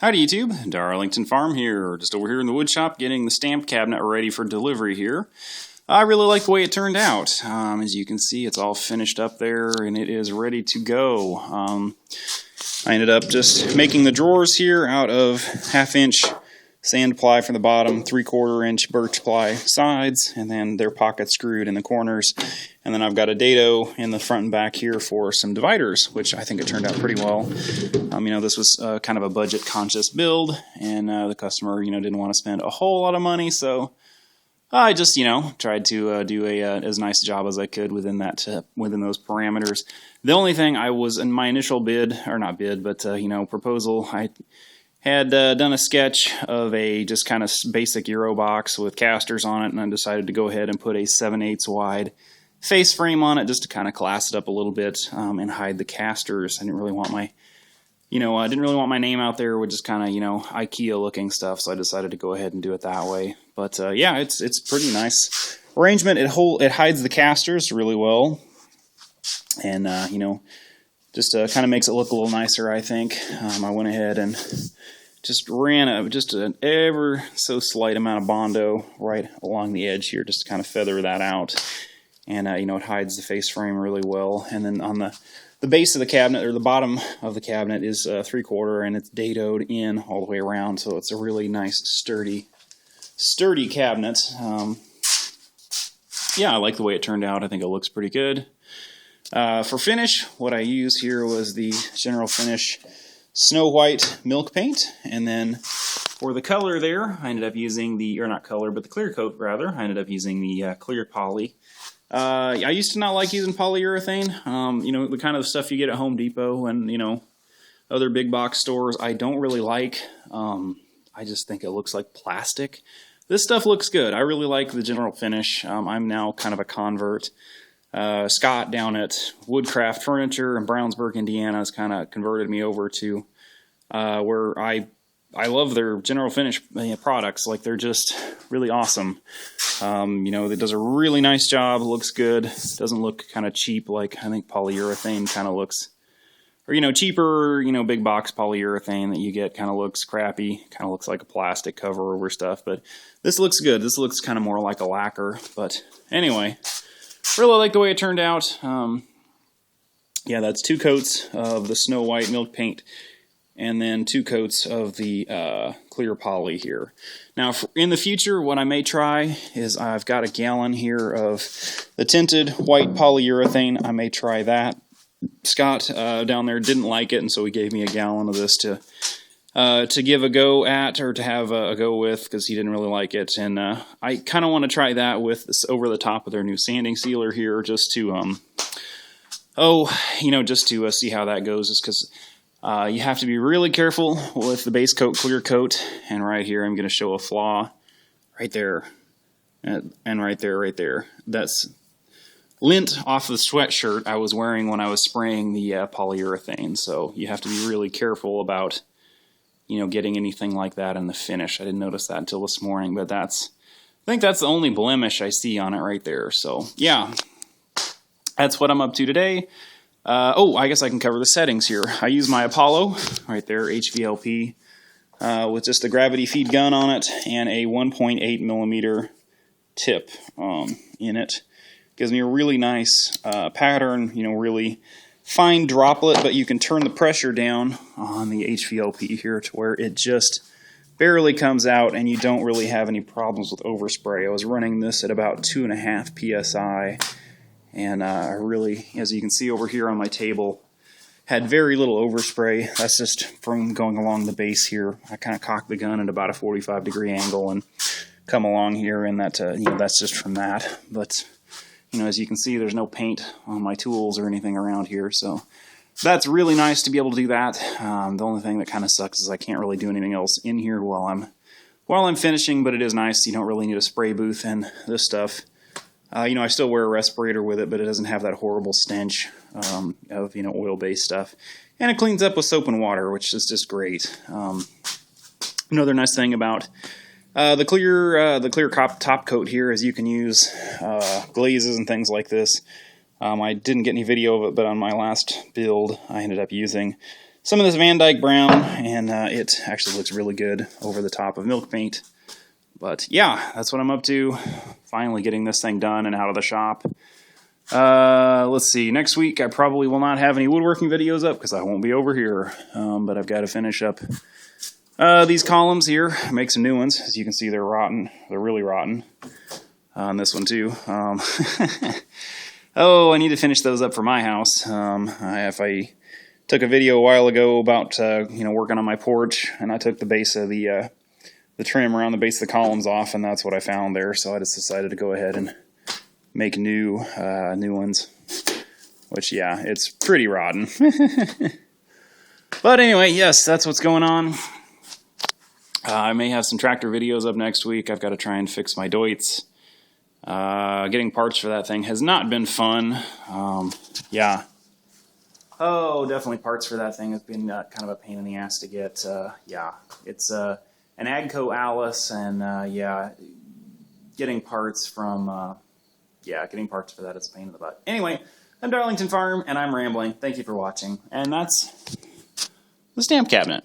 Howdy YouTube, Darlington Farm here, just over here in the wood shop getting the stamp cabinet ready for delivery here. I really like the way it turned out. As you can see, it's all finished up there and it is ready to go. I ended up just making the drawers here out of 1/2 inch sand ply for the bottom, 3/4 inch birch ply sides, and then they're pocket screwed in the corners. And then I've got a dado in the front and back here for some dividers, which I think it turned out pretty well. This was kind of a budget conscious build, and the customer, didn't want to spend a whole lot of money, so I just, tried to do as nice a job as I could within those parameters. The only thing I was in my initial proposal, I had done a sketch of a just kind of basic Euro box with casters on it, and I decided to go ahead and put a 7/8 wide face frame on it just to kind of class it up a little bit and hide the casters. I didn't really want my name out there with just kind of, IKEA looking stuff, so I decided to go ahead and do it that way. But yeah, it's pretty nice arrangement. It hides the casters really well, and just kind of makes it look a little nicer, I think. I went ahead and just ran an ever so slight amount of Bondo right along the edge here just to kind of feather that out. And it hides the face frame really well. And then on the base of the cabinet, or the bottom of the cabinet, is 3/4, and it's dadoed in all the way around, so it's a really nice sturdy cabinet. Yeah, I like the way it turned out. I think it looks pretty good. For finish, what I used here was the General Finish Snow White Milk Paint, and then for the color there, I ended up using the clear coat rather. I ended up using the clear poly. I used to not like using polyurethane. The kind of stuff you get at Home Depot and other big box stores, I don't really like. I just think it looks like plastic. This stuff looks good. I really like the General Finish. I'm now kind of a convert. Scott down at Woodcraft Furniture in Brownsburg, Indiana, has kind of converted me over to where I love their General Finish products. Like, they're just really awesome. It does a really nice job. It looks good. It doesn't look kind of cheap like I think polyurethane kind of looks. Or, cheaper, big box polyurethane that you get kind of looks crappy. Kind of looks like a plastic cover over stuff. But this looks good. This looks kind of more like a lacquer. But anyway, really like the way it turned out. Yeah, that's 2 coats of the Snow White Milk Paint, and then 2 coats of the clear poly here. Now, in the future, what I may try is I've got a gallon here of the tinted white polyurethane. I may try that. Scott down there didn't like it, and so he gave me a gallon of this to give a go at, or to have a go with, because he didn't really like it. And I kind of want to try that with this over the top of their new sanding sealer here, just to see how that goes. Just because you have to be really careful with the base coat, clear coat. And right here, I'm going to show a flaw right there, and right there. That's lint off the sweatshirt I was wearing when I was spraying the polyurethane. So you have to be really careful about getting anything like that in the finish. I didn't notice that until this morning, but I think that's the only blemish I see on it right there. So yeah, that's what I'm up to today. I guess I can cover the settings here. I use my Apollo right there, HVLP, with just a gravity feed gun on it and a 1.8 millimeter tip in it. Gives me a really nice pattern, really fine droplet, but you can turn the pressure down on the HVLP here to where it just barely comes out, and you don't really have any problems with overspray. I was running this at about 2.5 PSI, and I really, as you can see over here on my table, had very little overspray. That's just from going along the base here. I kind of cocked the gun at about a 45-degree angle and come along here, and that that's just from that. But as you can see, there's no paint on my tools or anything around here, so that's really nice to be able to do that. The only thing that kind of sucks is I can't really do anything else in here while I'm finishing, but it is nice. You don't really need a spray booth and this stuff. I still wear a respirator with it, but it doesn't have that horrible stench of oil-based stuff, and it cleans up with soap and water, which is just great. Another nice thing about the clear top coat here is you can use glazes and things like this. I didn't get any video of it, but on my last build, I ended up using some of this Van Dyke brown, and it actually looks really good over the top of milk paint. But yeah, that's what I'm up to. Finally getting this thing done and out of the shop. Let's see. Next week, I probably will not have any woodworking videos up because I won't be over here. But I've got to finish up these columns here, make some new ones. As you can see, they're rotten. They're really rotten. On this one too. Oh, I need to finish those up for my house. If I took a video a while ago about working on my porch, and I took the base of the trim around the base of the columns off, and that's what I found there. So I just decided to go ahead and make new ones. Which, yeah, it's pretty rotten. But anyway, yes, that's what's going on. I may have some tractor videos up next week. I've got to try and fix my Deutz. Getting parts for that thing has not been fun. Yeah. Oh, definitely parts for that thing has been kind of a pain in the ass to get. Yeah, it's an Agco Alice, and yeah, getting parts from, getting parts for that is a pain in the butt. Anyway, I'm Darlington Farm, and I'm rambling. Thank you for watching, and that's the stamp cabinet.